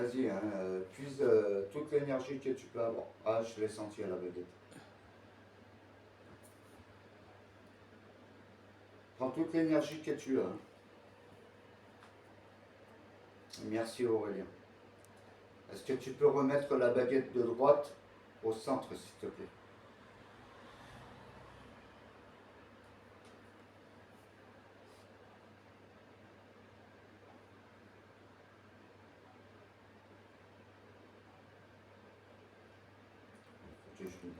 Vas-y, hein, puise toute l'énergie que tu peux avoir. Ah, je l'ai senti à la baguette. Prends toute l'énergie que tu as. Merci Aurélien. Est-ce que tu peux remettre la baguette de droite au centre, s'il te plaît? Ok, je l'ai.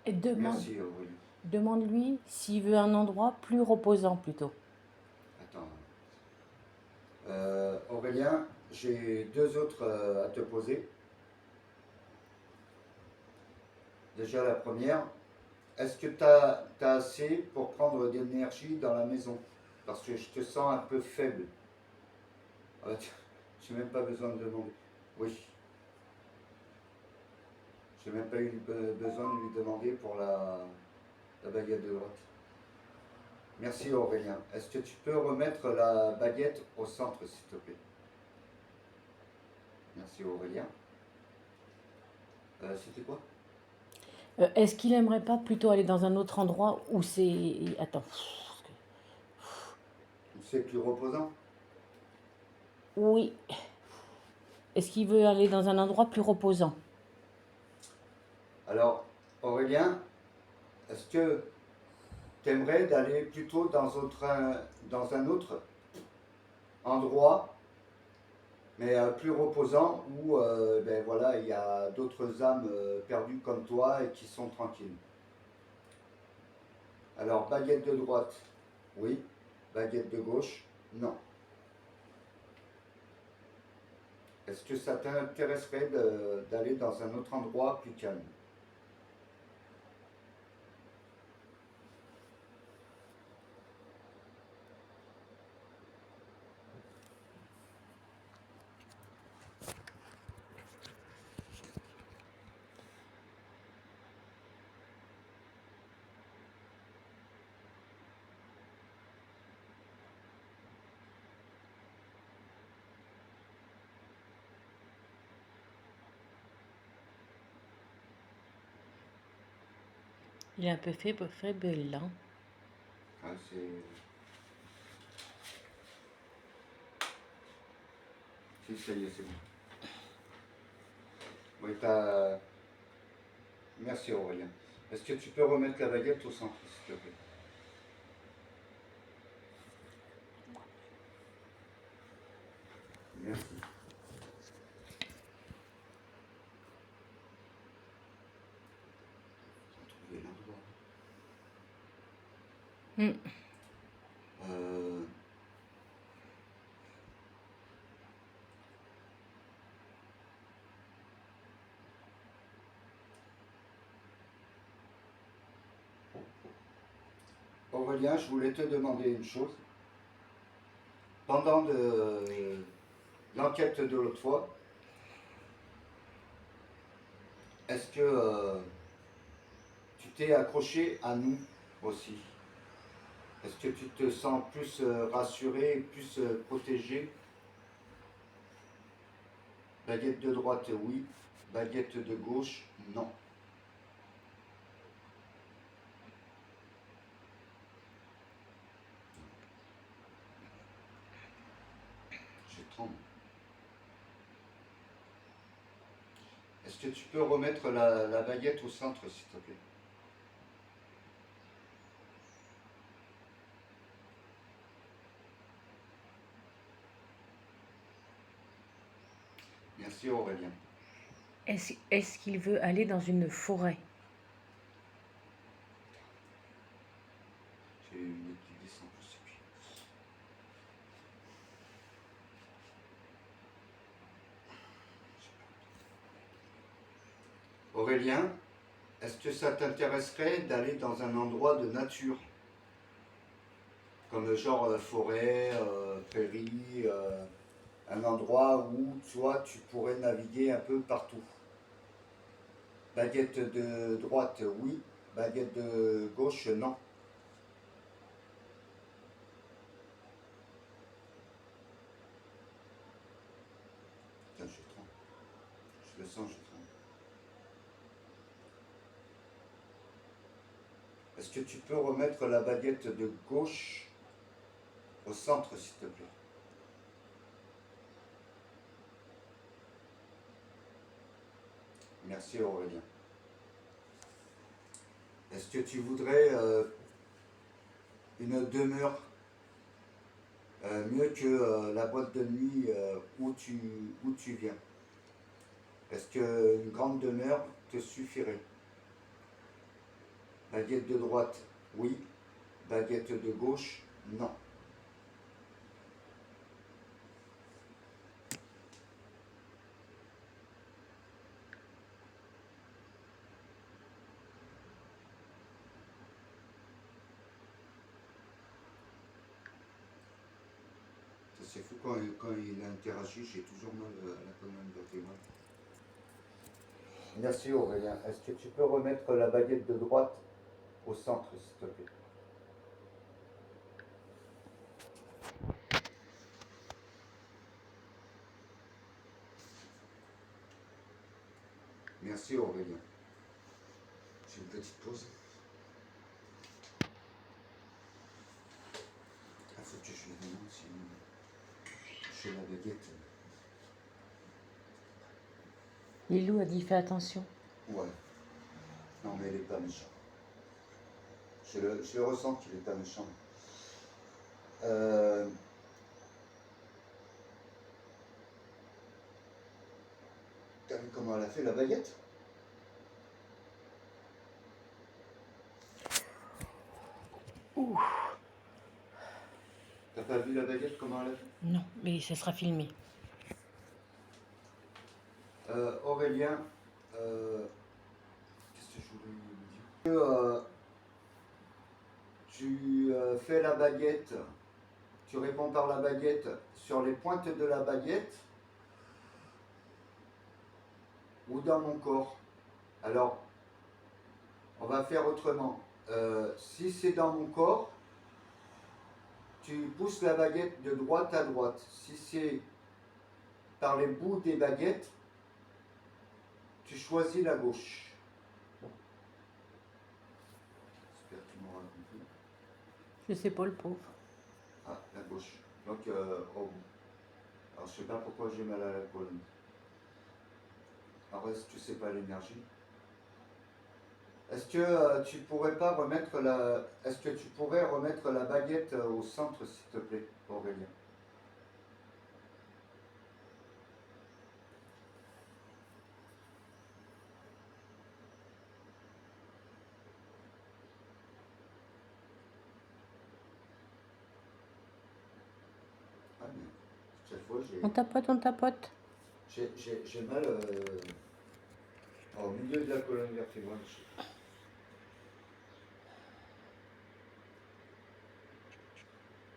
Et Merci Aurélien. demande-lui s'il veut un endroit plus reposant plutôt. Attends. Aurélien, j'ai deux autres à te poser. Déjà la première, est-ce que tu as assez pour prendre de l'énergie dans la maison? Parce que je te sens un peu faible. Ah, j'ai même pas besoin de demander. Oui. J'ai même pas eu besoin de lui demander pour la baguette de droite. Merci Aurélien. Est-ce que tu peux remettre la baguette au centre, s'il te plaît? Merci Aurélien. C'était quoi? Est-ce qu'il aimerait pas plutôt aller dans un autre endroit où c'est... Attends. C'est plus reposant? Oui. Est-ce qu'il veut aller dans un endroit plus reposant? Alors, Aurélien, est-ce que tu aimerais d'aller plutôt dans un autre endroit, mais plus reposant, où ben voilà, il y a d'autres âmes perdues comme toi et qui sont tranquilles? Alors, baguette de droite, oui. Baguette de gauche, non. Est-ce que ça t'intéresserait d'aller dans un autre endroit plus calme? Il est un peu faible là. Ah, si, ça y est, c'est bon. Oui, merci Aurélien. Est-ce que tu peux remettre la baguette au centre, s'il te plaît? Merci. Trouver l'endroit. Euh, Aurélien, je voulais te demander une chose. Pendant l'enquête de l'autre fois, est-ce que tu t'es accroché à nous aussi? Est-ce que tu te sens plus rassuré, plus protégé? Baguette de droite, oui. Baguette de gauche, non. Je tremble. Est-ce que tu peux remettre la baguette au centre, s'il te plaît? Merci Aurélien. Est-ce qu'il veut aller dans une forêt? J'ai une qui descend plus. Aurélien, est-ce que ça t'intéresserait d'aller dans un endroit de nature? Comme genre forêt, prairie, un endroit où toi tu pourrais naviguer un peu partout. Baguette de droite, oui. Baguette de gauche, non. Putain, je Est-ce que tu peux remettre la baguette de gauche au centre, s'il te plaît? Merci Aurélien. Est-ce que tu voudrais une demeure mieux que la boîte de nuit où tu viens? Est-ce qu'une grande demeure te suffirait? Baguette de droite, oui. Baguette de gauche, non. C'est fou quand il interagit, j'ai toujours mal à la colonne vertébrale. Merci Aurélien. Est-ce que tu peux remettre la baguette de droite au centre, s'il te plaît? Merci Aurélien. J'ai une petite pause. Il faut que je le demande si je la baguette. Lilou a dit fais attention. Ouais. Non mais elle est pas méchante. Je le ressens qu'il est pas méchant. T'as vu comment elle a fait la baguette? Ouh. T'as pas vu la baguette comment elle a fait? Non, mais ça sera filmé. Aurélien, qu'est-ce que je voulais dire? Tu fais la baguette, tu réponds par la baguette sur les pointes de la baguette ou dans mon corps. Alors, on va faire autrement. Si c'est dans mon corps, tu pousses la baguette de droite à droite. Si c'est par les bouts des baguettes, tu choisis la gauche. J'espère que tu m'auras compris. Je sais pas le pauvre. Ah, la gauche. Donc, alors je sais pas pourquoi j'ai mal à la colonne. Alors, est-ce que c'est pas l'énergie? Est-ce que tu pourrais pas remettre la... Est-ce que tu pourrais remettre la baguette au centre, s'il te plaît, Aurélien? Ah, mais cette fois, On tapote, on tapote. j'ai mal au milieu de la colonne vertébrale.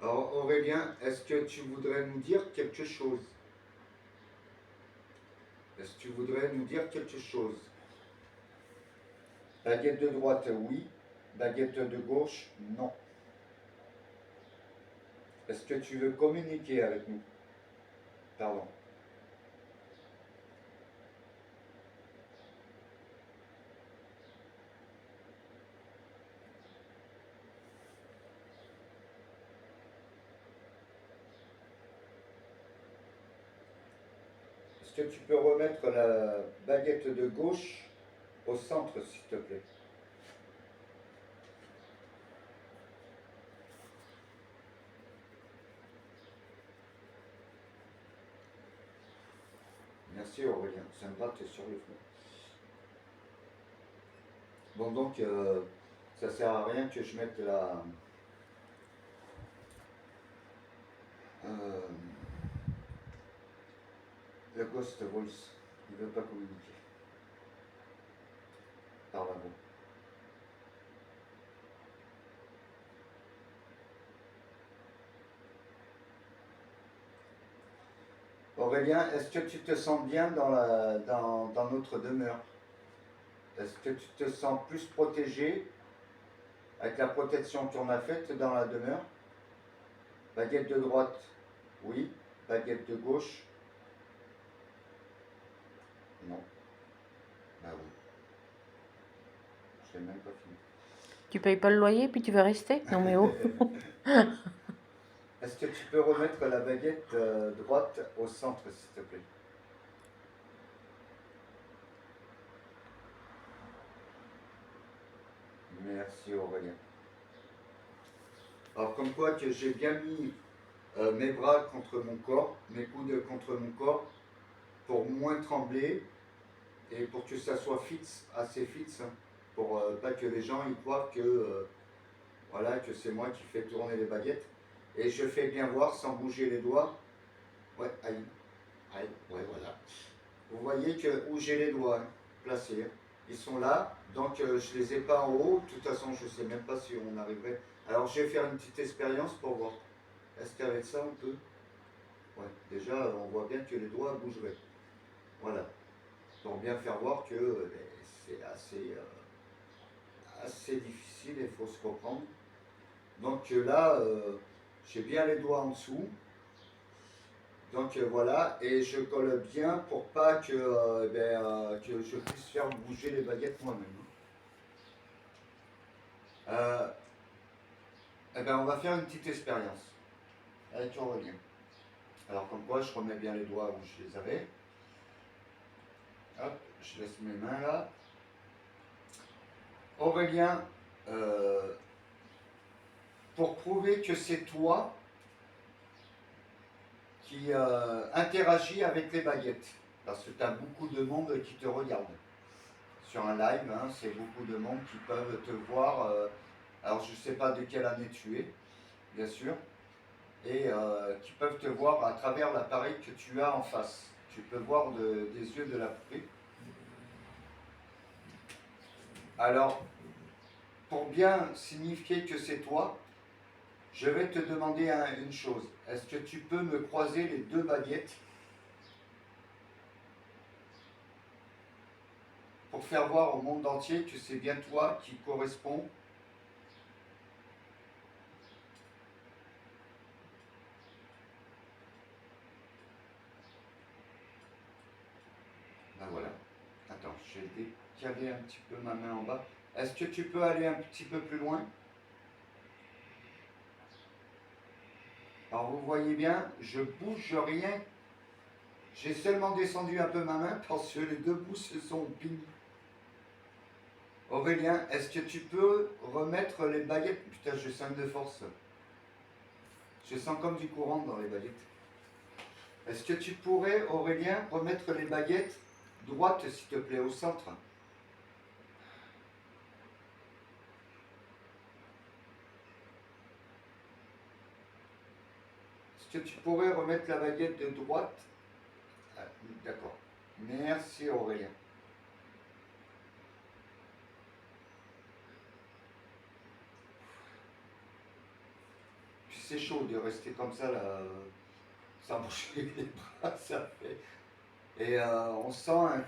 Alors, Aurélien, est-ce que tu voudrais nous dire quelque chose? Est-ce que tu voudrais nous dire quelque chose? Baguette de droite, oui. Baguette de gauche, non. Est-ce que tu veux communiquer avec nous? Pardon. Est-ce que tu peux remettre la baguette de gauche au centre, s'il te plaît? Merci Aurélien, ça me gratte sur le front. Bon donc, ça sert à rien que je mette le Ghost Voice. Il ne veut pas communiquer par la voix. Aurélien, est-ce que tu te sens bien dans notre demeure? Est-ce que tu te sens plus protégé avec la protection qu'on a faite dans la demeure? Baguette de droite, oui. Baguette de gauche, non. Bah oui. Je n'ai même pas fini. Tu payes pas le loyer puis tu vas rester? Non mais oh. Est-ce que tu peux remettre la baguette droite au centre, s'il te plaît? Merci Aurélien. Alors comme quoi que j'ai bien mis mes bras contre mon corps, mes coudes contre mon corps, pour moins trembler et pour que ça soit fixe, assez fixe, hein, pour pas que les gens y croient que, voilà, que c'est moi qui fais tourner les baguettes. Et je fais bien voir sans bouger les doigts. Ouais, aïe, aïe, ouais, voilà. Vous voyez que où j'ai les doigts hein, placés, hein. Ils sont là, donc je ne les ai pas en haut. De toute façon, je ne sais même pas si on arriverait. Alors je vais faire une petite expérience pour voir. Est-ce qu'avec ça on peut? Ouais, déjà on voit bien que les doigts bougeraient. Voilà. Pour bien faire voir que c'est assez difficile et il faut se reprendre. Donc là, j'ai bien les doigts en dessous. Donc voilà, et je colle bien pour pas que, que je puisse faire bouger les baguettes moi-même. On va faire une petite expérience avec Aurélien. Alors comme quoi, je remets bien les doigts où je les avais. Hop, je laisse mes mains là. Aurélien, pour prouver que c'est toi qui interagis avec les baguettes, parce que tu as beaucoup de monde qui te regarde. Sur un live, hein, c'est beaucoup de monde qui peuvent te voir. Alors je ne sais pas de quelle année tu es, bien sûr, et qui peuvent te voir à travers l'appareil que tu as en face. Tu peux voir des yeux de la poupée. Alors, pour bien signifier que c'est toi, je vais te demander une chose. Est-ce que tu peux me croiser les deux baguettes pour faire voir au monde entier que c'est bien toi qui correspond? Ben voilà. Attends, je vais décaler un petit peu ma main en bas. Est-ce que tu peux aller un petit peu plus loin? Alors vous voyez bien, je bouge rien. J'ai seulement descendu un peu ma main parce que les deux bouts se sont pignés. Aurélien, est-ce que tu peux remettre les baguettes? Putain, je sens de force. Je sens comme du courant dans les baguettes. Est-ce que tu pourrais, Aurélien, remettre les baguettes droites, s'il te plaît, au centre? Est-ce que tu pourrais remettre la baguette de droite? Ah, d'accord. Merci, Aurélien. Puis c'est chaud de rester comme ça, là, sans bouger les bras, ça fait... Et on sent,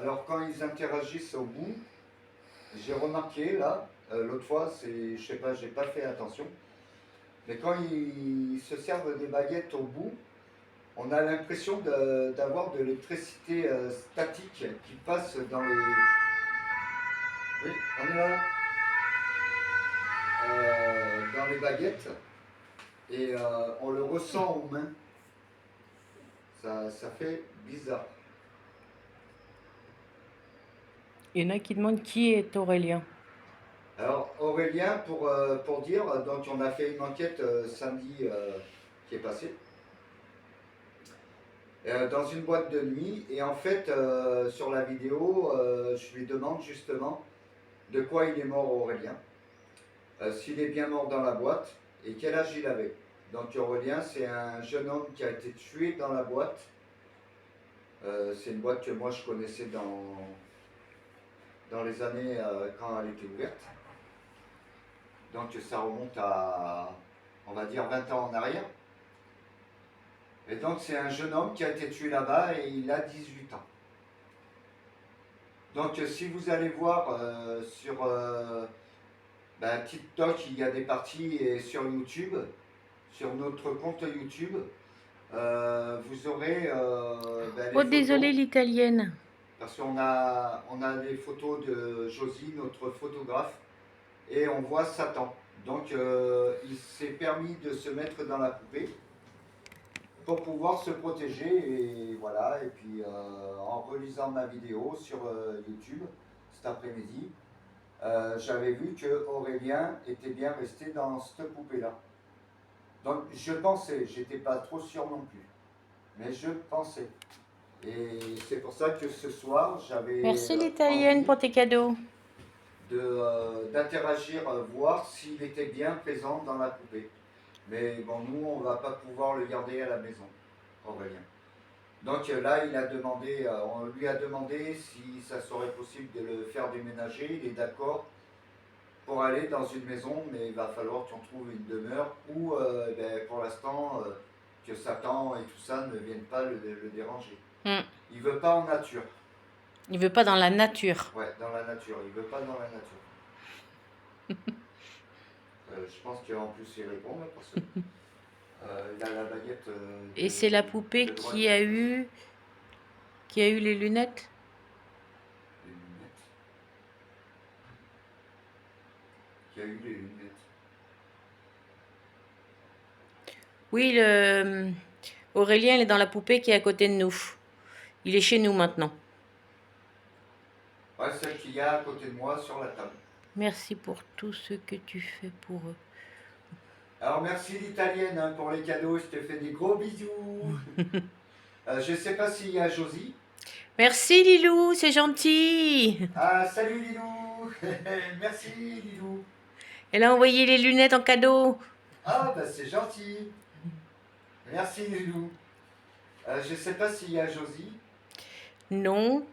alors quand ils interagissent au bout, j'ai remarqué là, l'autre fois, je sais pas, j'ai pas fait attention, mais quand ils se servent des baguettes au bout, on a l'impression d'avoir de l'électricité statique qui passe dans les... Oui, on est là. Dans les baguettes, et on le ressent aux mains. Ça fait bizarre. Il y en a qui demandent qui est Aurélien. Alors Aurélien, pour dire, donc on a fait une enquête samedi qui est passé, dans une boîte de nuit, et en fait sur la vidéo, je lui demande justement de quoi il est mort Aurélien, s'il est bien mort dans la boîte, et quel âge il avait. Donc Aurélien, c'est un jeune homme qui a été tué dans la boîte. C'est une boîte que moi je connaissais dans les années quand elle était ouverte. Donc ça remonte à, on va dire, 20 ans en arrière. Et donc c'est un jeune homme qui a été tué là-bas et il a 18 ans. Donc si vous allez voir sur TikTok, il y a des parties, et sur YouTube, sur notre compte YouTube, vous aurez les Oh, désolé photos. l'italienne. Parce qu'on a les photos de Josie, notre photographe. et on voit Satan. Donc il s'est permis de se mettre dans la poupée pour pouvoir se protéger, et voilà. Et puis en relisant ma vidéo sur YouTube cet après-midi, j'avais vu que Aurélien était bien resté dans cette poupée-là. Donc je pensais, j'étais pas trop sûr non plus, mais je pensais. Et c'est pour ça que ce soir, j'avais Merci l'italienne pour tes cadeaux. d'interagir, voir s'il était bien présent dans la poupée. Mais bon, nous, on va pas pouvoir le garder à la maison, Aurélien. Donc là, il a demandé, on lui a demandé si ça serait possible de le faire déménager. Il est d'accord pour aller dans une maison, mais il va falloir qu'on trouve une demeure où, pour l'instant, que Satan et tout ça ne viennent pas le déranger. Il veut pas en nature. Il veut pas dans la nature. Ouais, dans la nature. Il veut pas dans la nature. Je pense qu'en plus il répond là, parce que il a la baguette. Et c'est la poupée qui a eu les lunettes. Les lunettes. Qui a eu les lunettes. Oui, Aurélien, il est dans la poupée qui est à côté de nous. Il est chez nous maintenant. Ouais, celle qu'il y a à côté de moi sur la table. Merci pour tout ce que tu fais pour eux. Alors merci l'italienne hein, pour les cadeaux, je te fais des gros bisous. Je sais pas s'il y a Josie. Merci Lilou, c'est gentil. Ah salut Lilou. Merci Lilou. Elle a envoyé les lunettes en cadeau. Ah bah c'est gentil. Merci Lilou. Je sais pas s'il y a Josie. Non.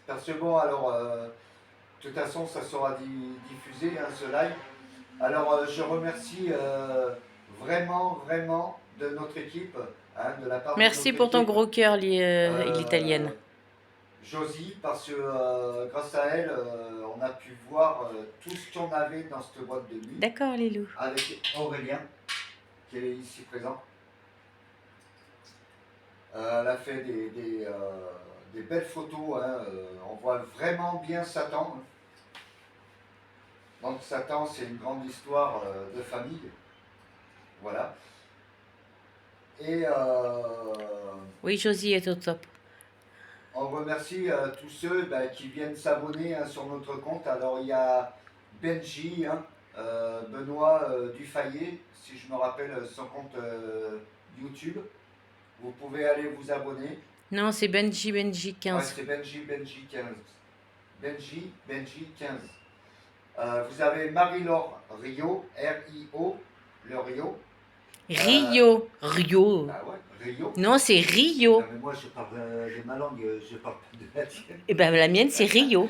Parce que bon, alors, de toute façon, ça sera diffusé, hein, ce live. Alors, je remercie vraiment, vraiment de notre équipe, hein, de la part de Merci notre pour ton équipe, gros cœur, l'italienne. Josie, parce que grâce à elle, on a pu voir tout ce qu'on avait dans cette boîte de nuit. D'accord, Lilou. Avec Aurélien, qui est ici présent. Elle a fait des belles photos, hein, on voit vraiment bien Satan. Donc Satan, c'est une grande histoire de famille. Voilà. Et oui, Josie est au top. On remercie tous ceux qui viennent s'abonner hein, sur notre compte. Alors il y a Benji, hein, Benoît Dufayet, si je me rappelle son compte YouTube. Vous pouvez aller vous abonner. Non, c'est Benji 15. Ouais, c'est Benji 15. Benji 15. Vous avez Marie-Laure Rio, R-I-O, le Rio. Rio. Rio. Ah ouais, Rio. Non, c'est Rio. Non, mais moi, je parle de ma langue, je parle pas de la tienne. Et ben la mienne, c'est Rio.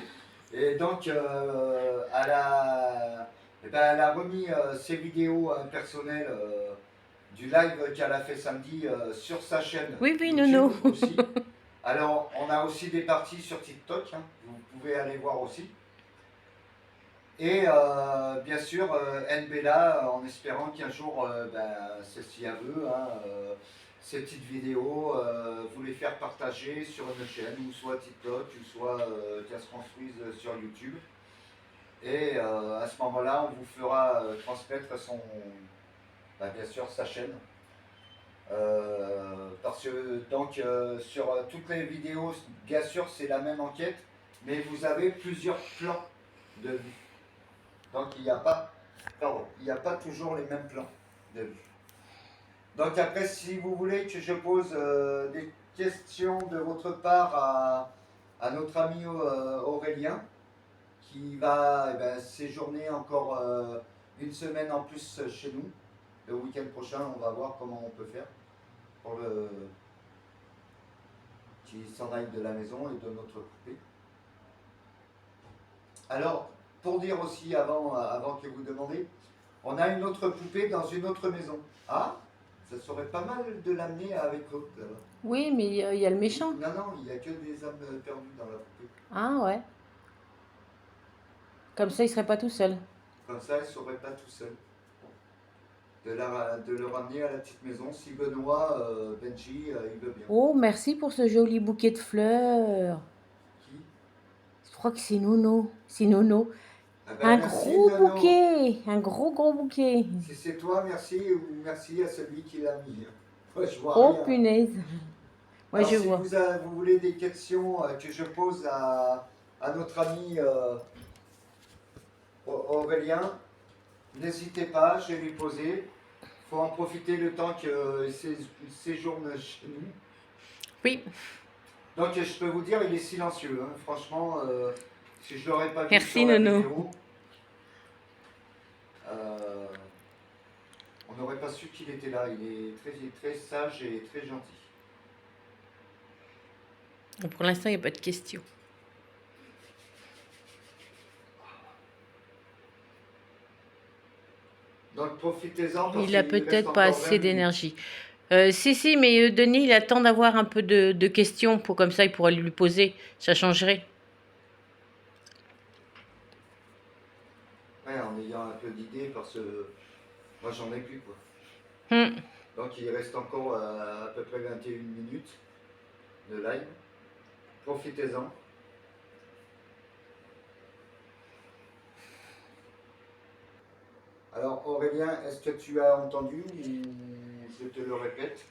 Et donc, elle a remis ses vidéos personnelles du live qu'elle a fait samedi sur sa chaîne. Oui, YouTube Nounou. aussi. Alors, on a aussi des parties sur TikTok, hein, vous pouvez aller voir aussi. Et bien sûr, NBella, en espérant qu'un jour, celle-ci a veut, hein, ces petites vidéos, vous les faire partager sur une chaîne, ou soit TikTok, ou soit qu'elles se construisent sur YouTube. Et à ce moment-là, on vous fera transmettre bien sûr, sa chaîne. Parce que donc sur toutes les vidéos, bien sûr, c'est la même enquête, mais vous avez plusieurs plans de vue. Donc il n'y a pas toujours les mêmes plans de vue. Donc après, si vous voulez que je pose des questions de votre part à notre ami Aurélien, qui va séjourner encore une semaine en plus chez nous, le week-end prochain, on va voir comment on peut faire pour qu'il s'en aille de la maison et de notre poupée. Alors, pour dire aussi, avant que vous demandiez, on a une autre poupée dans une autre maison. Ah, ça serait pas mal de l'amener avec l'autre là-bas. Oui, mais il y a le méchant. Non, non, il n'y a que des âmes perdues dans la poupée. Ah ouais. Comme ça, il serait pas tout seul. Comme ça, il ne serait pas tout seul. De le ramener à la petite maison, si Benoît, Benji, il veut bien. Oh, merci pour ce joli bouquet de fleurs. Qui? crois que c'est Nono. C'est Nono. Ah ben, Un merci, gros Nono. bouquet. Un gros bouquet. Si c'est toi, merci, ou merci à celui qui l'a mis. Moi, je vois Oh, rien. punaise. Moi, Alors, je si vois. vous voulez des questions que je pose à notre ami Aurélien, n'hésitez pas, je vais lui poser. Il faut en profiter le temps qu'il séjourne chez nous. Oui. Donc, je peux vous dire, il est silencieux. Hein. Franchement, si je ne l'aurais pas vu Merci, sur la Nono. vidéo, on n'aurait pas su qu'il était là. Il est très sage et très gentil. Pour l'instant, il n'y a pas de questions. Donc profitez-en parce Il a qu'il reste peut-être pas encore 20 assez minutes. d'énergie. Si, mais Denis, il attend d'avoir un peu de questions pour comme ça, il pourra lui poser. Ça changerait. Ouais, en ayant un peu d'idées parce que moi j'en ai plus quoi. Hmm. Donc il reste encore à peu près 21 minutes de live. Profitez-en. Alors Aurélien, est-ce que tu as entendu ou je te le répète?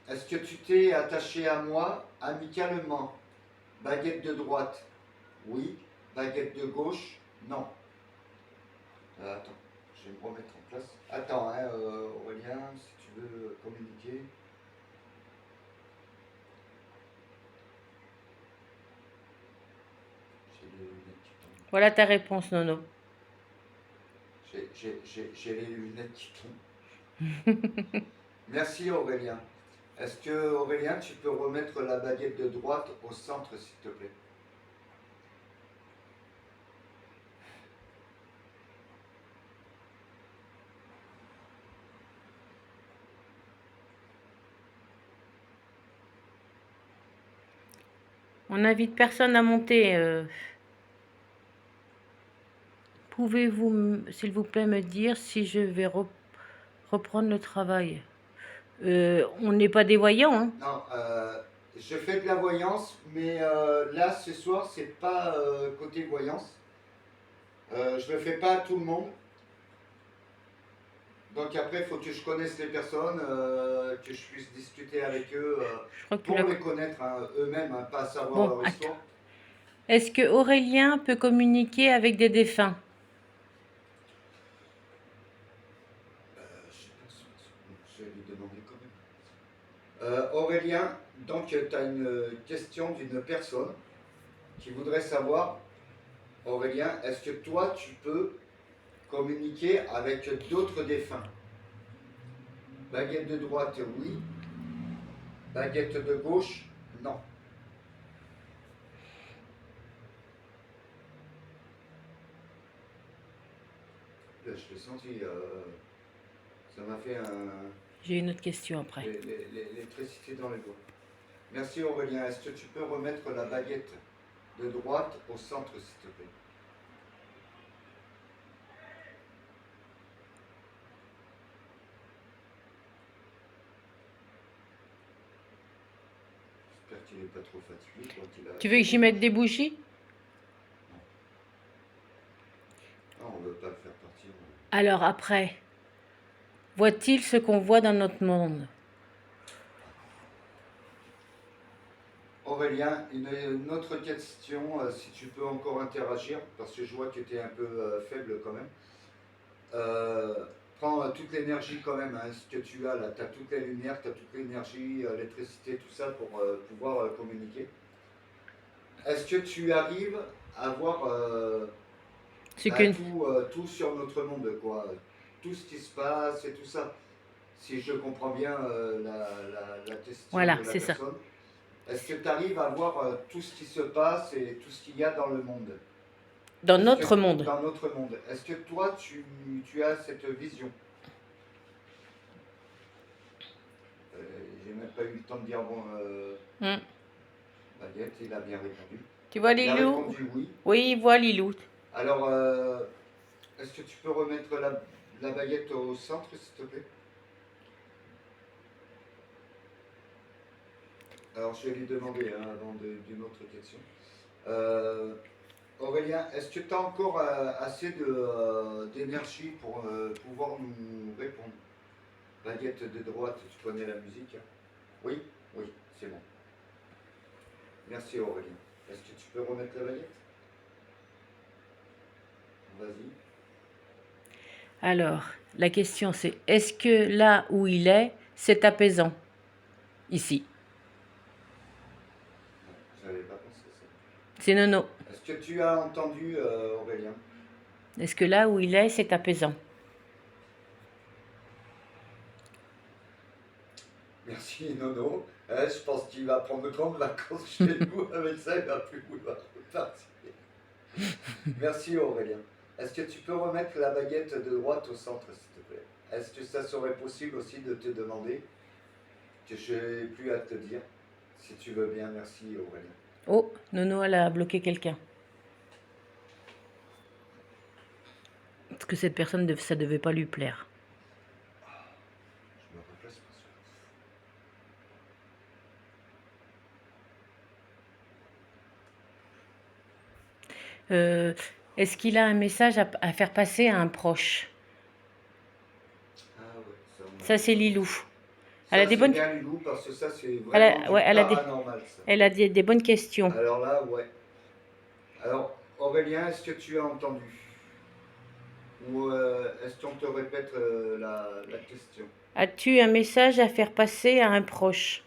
Est-ce que tu t'es attaché à moi amicalement? Baguette de droite, oui. Baguette de gauche, non. Attends, je vais me remettre en place. Attends, hein, Aurélien, si tu veux communiquer. J'ai les lunettes qui tombent. Voilà ta réponse, Nono. J'ai les lunettes qui tombent. Merci Aurélien. Est-ce que Aurélien, tu peux remettre la baguette de droite au centre, s'il te plaît? On n'invite personne à monter. Pouvez-vous, s'il vous plaît, me dire si je vais reprendre le travail? On n'est pas des voyants, hein? Non, je fais de la voyance, mais là, ce soir, c'est pas côté voyance. Je le fais pas à tout le monde. Donc après, il faut que je connaisse les personnes, que je puisse discuter avec eux Je crois que pour les connaître hein, eux-mêmes, hein, pas savoir Bon, leur attends. histoire. Est-ce que Aurélien peut communiquer avec des défunts? Je vais lui demander quand même. Aurélien, donc tu as une question d'une personne qui voudrait savoir, Aurélien, est-ce que toi tu peux communiquer avec d'autres défunts? Baguette de droite, oui. Baguette de gauche, non. Là, je l'ai senti, ça m'a fait J'ai une autre question après. l'électricité dans les doigts. Merci Aurélien. Est-ce que tu peux remettre la baguette de droite au centre, s'il te plaît? J'espère qu'il n'est pas trop fatigué. Tu veux que j'y mette des bougies? Non, on ne veut pas le faire partir. Alors après, voit-il ce qu'on voit dans notre monde? Aurélien, une autre question, si tu peux encore interagir, parce que je vois que tu es un peu faible quand même. Prends toute l'énergie quand même, hein, ce que tu as là, tu as toutes les lumières, tu as toute l'énergie, l'électricité, tout ça pour pouvoir communiquer. Est-ce que tu arrives à voir tout sur notre monde, quoi, tout ce qui se passe et tout ça? Si je comprends bien la question Voilà, de la c'est ça. personne. Est-ce que tu arrives à voir tout ce qui se passe et tout ce qu'il y a dans le monde? Dans notre monde. Dans notre monde. Est-ce que toi, tu as cette vision? J'ai même pas eu le temps de dire bon. Baguette, il a bien répondu. Tu vois Il a Lilou? répondu oui. Oui, il voit Lilou. Alors, est-ce que tu peux remettre la baguette au centre, s'il te plaît? Alors, je vais lui demander hein, avant d'une autre question. Aurélien, est-ce que tu as encore assez d'énergie pour pouvoir nous répondre? Baguette de droite, tu connais la musique hein? Oui? Oui, c'est bon. Merci Aurélien. Est-ce que tu peux remettre la baguette? Vas-y. Alors, la question c'est, est-ce que là où il est, c'est apaisant? Ici. Je n'avais pas pensé ça. C'est nono. Est-ce que tu as entendu Aurélien? Est-ce que là où il est, c'est apaisant? Merci Nono. Je pense qu'il va prendre grande vacances chez nous. Avec ça, il va plus vouloir repartir. Merci Aurélien. Est-ce que tu peux remettre la baguette de droite au centre, s'il te plaît? Est-ce que ça serait possible aussi de te demander, que je n'ai plus à te dire, si tu veux bien? Merci Aurélien. Oh, Nono, elle a bloqué quelqu'un. Parce que cette personne, ça devait pas lui plaire. Je me replace pas sur. Est-ce qu'il a un message à faire passer à un proche? Ah ouais, ça on a Ça, dit. c'est Lilou. Ça, Elle a des c'est bonnes... bien Lilou, parce que ça, c'est Elle vraiment a, ouais, du paranormal, ça. elle a des bonnes questions. Alors là, ouais. Alors, Aurélien, est-ce que tu as entendu? Ou est-ce qu'on te répète la question? As-tu un message à faire passer à un proche?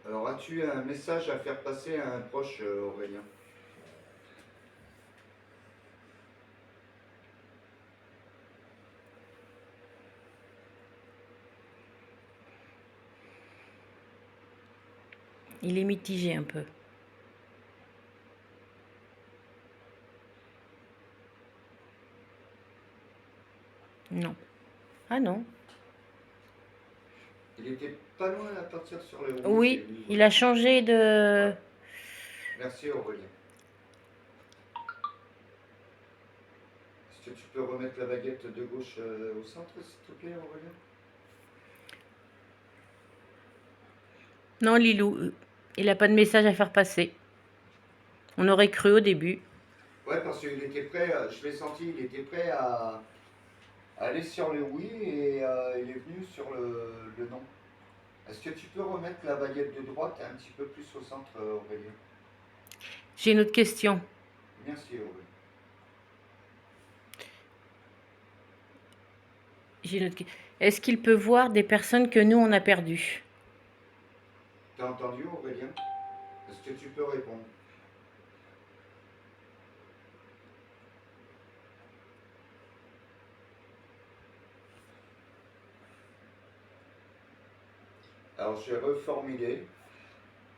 Alors, as-tu un message à faire passer à un proche, Aurélien? Il est mitigé un peu. Non. Ah non. Il était pas loin à partir sur le oui. Oui, il a changé de... Ouais. Merci Aurélien. Est-ce que tu peux remettre la baguette de gauche au centre, s'il te plaît, Aurélien? Non, Lilou, il n'a pas de message à faire passer. On aurait cru au début. Ouais, parce qu'il était prêt, je l'ai senti, il était prêt à aller sur le oui et il est venu sur le non. Est-ce que tu peux remettre la baguette de droite un petit peu plus au centre, Aurélien? J'ai une autre question. Merci Aurélien. Est-ce qu'il peut voir des personnes que nous, on a perdues? T'as entendu Aurélien? Est-ce que tu peux répondre? Alors je vais reformuler.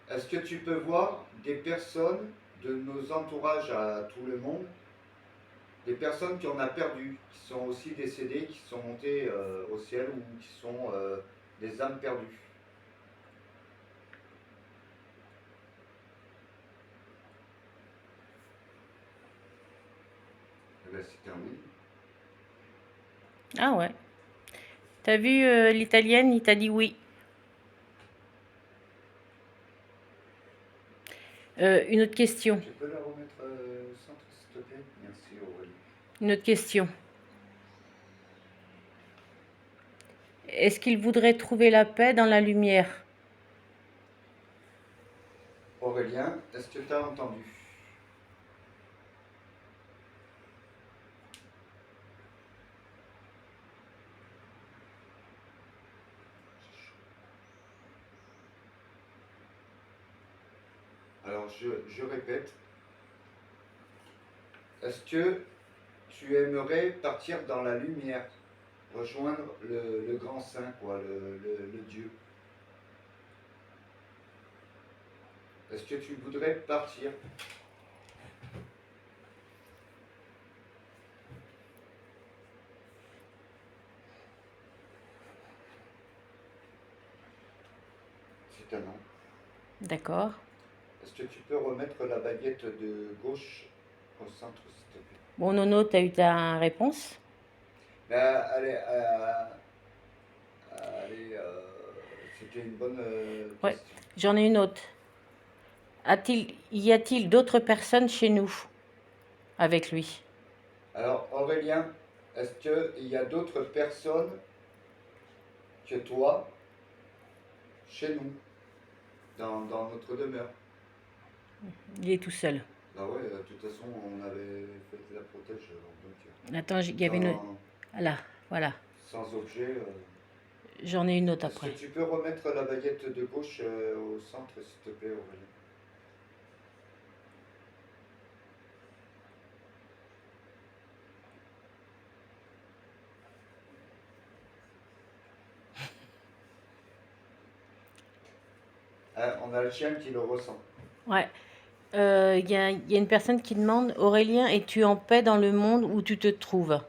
Est-ce que tu peux voir des personnes de nos entourages à tout le monde, des personnes qu'on a perdues, qui sont aussi décédées, qui sont montées au ciel ou qui sont des âmes perdues? Eh ben, c'est un oui. Ah ouais. T'as vu l'italienne, il t'a dit oui. Une autre question. Tu peux la remettre au centre, s'il te plaît? Merci Aurélie. Une autre question. Est-ce qu'il voudrait trouver la paix dans la lumière? Aurélien, est-ce que tu as entendu? Alors je répète. Est-ce que tu aimerais partir dans la lumière, rejoindre le grand saint, quoi, le Dieu? Est-ce que tu voudrais partir? C'est un non. D'accord. Est-ce que tu peux remettre la baguette de gauche au centre, s'il te plaît? Bon, Nono, t'as eu ta réponse? Mais allez, c'était une bonne Ouais. question. J'en ai une autre. Y a-t-il d'autres personnes chez nous avec lui? Alors, Aurélien, est-ce qu'il y a d'autres personnes que toi chez nous, dans notre demeure? Il est tout seul. Bah ouais, de toute façon, on avait fait la protège, donc Attends, il y avait une... Là, voilà. sans objet. J'en ai une autre Est-ce après. que tu peux remettre la baguette de gauche au centre, s'il te plaît, Aurélien? Ah, on a le chien qui le ressent. Ouais. Il y a une personne qui demande, Aurélien, es-tu en paix dans le monde où tu te trouves?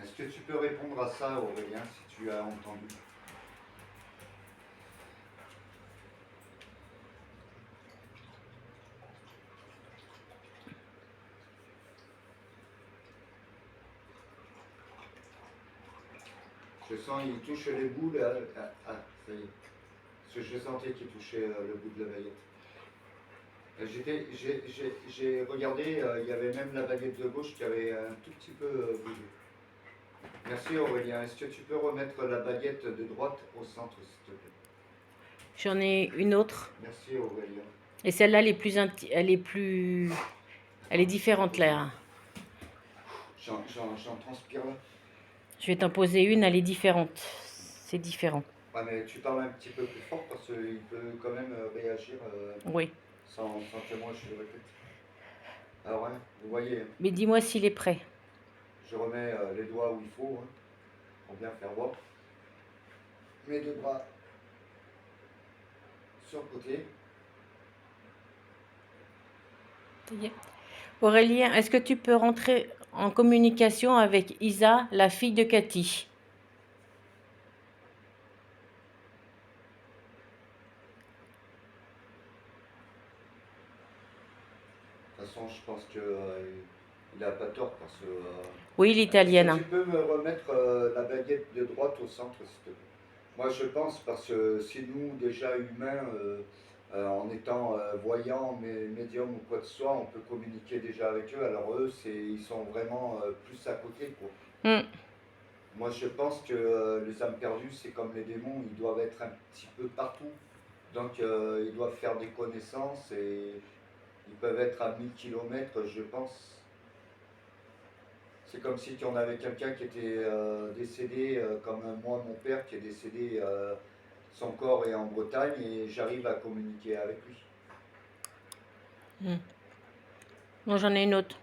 Est-ce que tu peux répondre à ça, Aurélien, si tu as entendu? Je sens, il touche les bouts là. Ah, ça y est. Parce que je sentais qu'il touchait le bout de la baguette. J'ai regardé, il y avait même la baguette de gauche qui avait un tout petit peu bougé. Merci Aurélien. Est-ce que tu peux remettre la baguette de droite au centre, s'il te plaît? J'en ai une autre. Merci Aurélien. Et celle-là, elle est différente là. J'en transpire là. Je vais t'en poser une, elle est différente. C'est différent. Ouais, mais tu parles un petit peu plus fort parce qu'il peut quand même réagir Oui. sans que moi je le répète. Alors, hein, vous voyez, Mais dis-moi s'il est prêt. je remets les doigts où il faut hein, pour bien faire voir. Mes deux bras sur le côté. Aurélien, est-ce que tu peux rentrer en communication avec Isa, la fille de Cathy? De toute façon, je pense qu'il n'a pas tort parce que. Oui, l'italienne. Est-ce que tu peux me remettre la baguette de droite au centre, s'il te plaît? Moi, je pense parce que si nous, déjà humains, en étant voyants, médiums ou quoi que ce soit, on peut communiquer déjà avec eux. Alors eux, ils sont vraiment plus à côté, quoi. Moi, je pense que les âmes perdues, c'est comme les démons, ils doivent être un petit peu partout. Donc, ils doivent faire des connaissances et ils peuvent être à 1000 km, je pense. C'est comme si on avait quelqu'un qui était décédé, comme moi, mon père, qui est décédé, son corps est en Bretagne et j'arrive à communiquer avec lui. Bon, j'en ai une autre.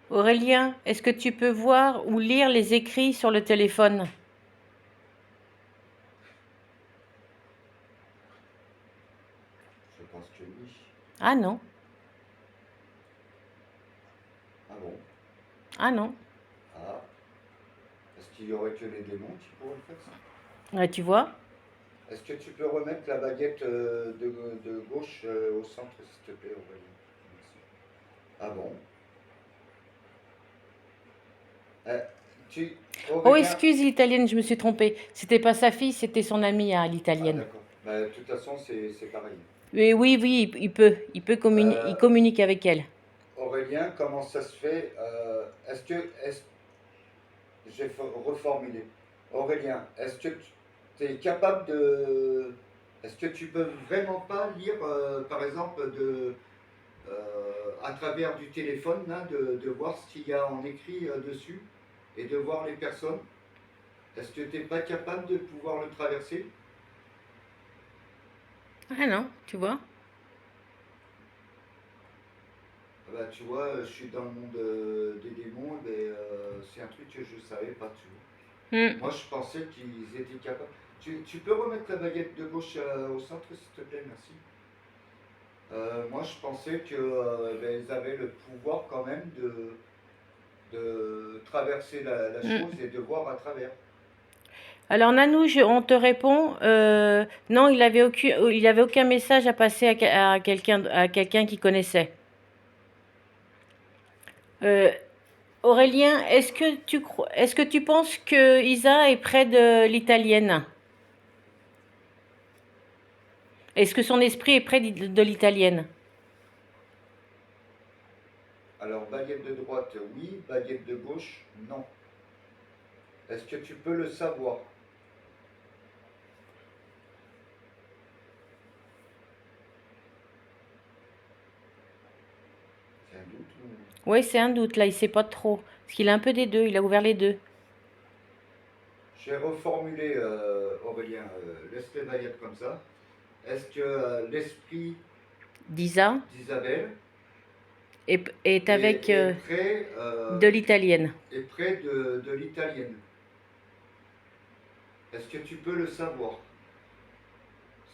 Aurélien, est-ce que tu peux voir ou lire les écrits sur le téléphone? Je pense que oui. Ah non. Ah bon? Ah non. Ah. Est-ce qu'il y aurait que les démons qui pourraient le faire ça? Ouais, tu vois? Est-ce que tu peux remettre la baguette de gauche au centre, s'il te plaît, Aurélien? Merci. Ah bon? Oh, Aurélien... excuse l'italienne, je me suis trompée. C'était pas sa fille, c'était son amie à Ah, l'italienne. d'accord. Bah, de toute façon, c'est pareil. Mais oui, il communique avec elle. Aurélien, comment ça se fait je vais reformuler. Aurélien, est-ce que tu es capable de... Est-ce que tu peux vraiment pas lire, par exemple, à travers du téléphone, là, de voir ce qu'il y a en écrit dessus et de voir les personnes? Est-ce que tu n'es pas capable de pouvoir le traverser? Ah non, tu vois? Bah, tu vois, je suis dans le monde des démons, mais c'est un truc que je ne savais pas, tu vois. Moi, je pensais qu'ils étaient capables. Tu peux remettre la baguette de gauche au centre, s'il te plaît, merci. Moi, je pensais qu'ils avaient le pouvoir quand même de traverser la chose et de voir à travers. Alors Nanou, on te répond, non, il avait aucun message à passer à quelqu'un qui connaissait. Aurélien, est-ce que tu penses que Isa est près de l'italienne? Est-ce que son esprit est près de l'italienne? Alors, baguette de droite, oui. Baguette de gauche, non. Est-ce que tu peux le savoir? C'est un doute ou... Oui, c'est un doute, là, il sait pas trop. Parce qu'il a un peu des deux, il a ouvert les deux. J'ai reformulé, Aurélien, laisse les baguettes comme ça. Est-ce que l'esprit d'Isa d'Isabelle est avec est près, de l'italienne. est près de l'italienne? Est-ce que tu peux le savoir?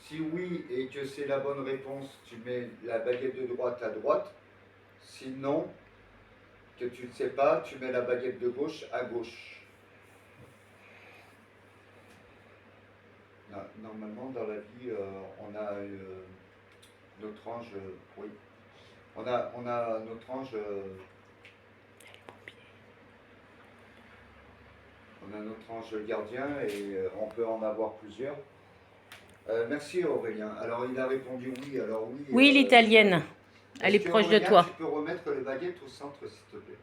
Si oui et que c'est la bonne réponse, tu mets la baguette de droite à droite. Sinon, que tu ne sais pas, tu mets la baguette de gauche à gauche. Normalement, dans la vie, on a notre ange, oui. On a notre ange, on a notre ange gardien et on peut en avoir plusieurs. Merci Aurélien. Alors il a répondu oui. Alors oui. Oui, l'italienne. Elle est proche de Aurélien, toi. tu peux remettre les baguettes au centre, s'il te plaît.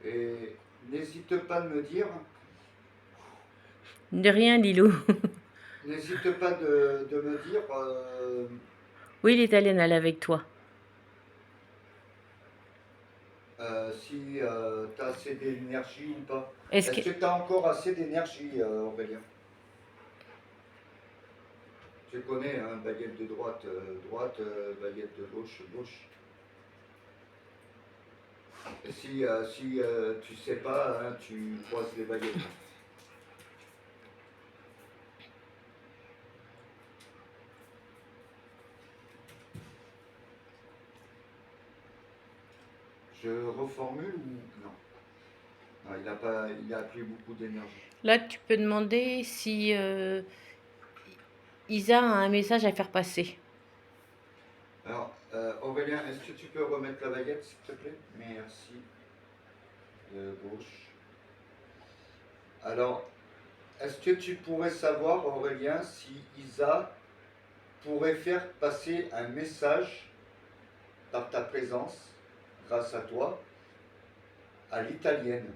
Et n'hésite pas de me dire. De rien, Lilou. N'hésite pas de me dire Oui, l'italienne, elle est avec toi. si tu as assez d'énergie ou pas. Est-ce Est-ce que... que tu as encore assez d'énergie, Aurélien? Tu connais, hein, baguette de droite, droite, baguette de gauche, gauche. Et si tu sais pas, hein, tu croises les baguettes. Je reformule ou non? Non, il a pris beaucoup d'énergie. Là, tu peux demander si Isa a un message à faire passer. Alors, Aurélien, est-ce que tu peux remettre la baguette, s'il te plaît? Merci. De gauche. Alors, est-ce que tu pourrais savoir, Aurélien, si Isa pourrait faire passer un message par ta présence, grâce à toi, à l'italienne?